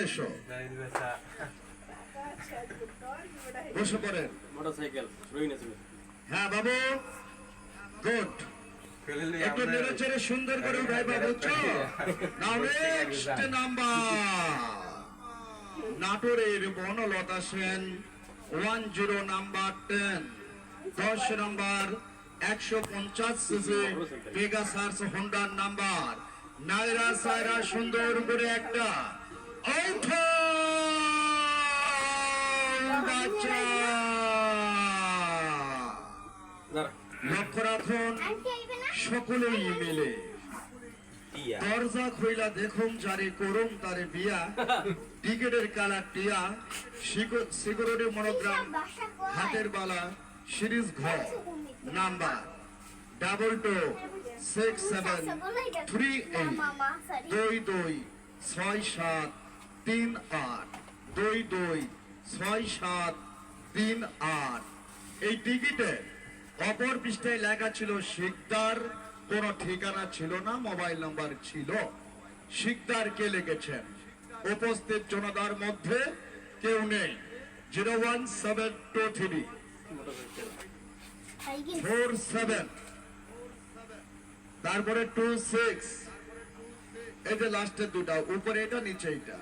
এসো বসে পড়েন। মোটরসাইকেল হ্যাঁ বাবু, গুড। একটু নেড়েচেড়ে সুন্দর করে উঠাইবা, বুঝছো? নাও নেক্সট নাম্বার, নাটোরের Banalata Sen 10 number 10, 10 number 150 CC Pegasus হোন্ডার নাম্বার। নাইরা সাইরা সুন্দর করে একটা বাচ্চা। লক্ষ্য রাখুন সকলেই মিলে দরজা খুইলা দেখুন যারে করুন তারে বিয়া। টিকেটের কালার টিয়া, সিকিউরিটি মনোগ্রাম, হাতের বালা, সিরিজ ঘর নাম্বার 226738 226738 এই টিকিটে অপর পৃষ্ঠায় লেখা ছিল শিকদার, কোন ঠিকানা ছিল না, মোবাইল নাম্বার ছিল। শিকদার কে লিখেছেন? উপস্থিত জনতার মধ্যে কেউ নেই। 0172347, তারপরে 26, এই যে লাস্টের দুটা, উপরে এটা নিচে এটা।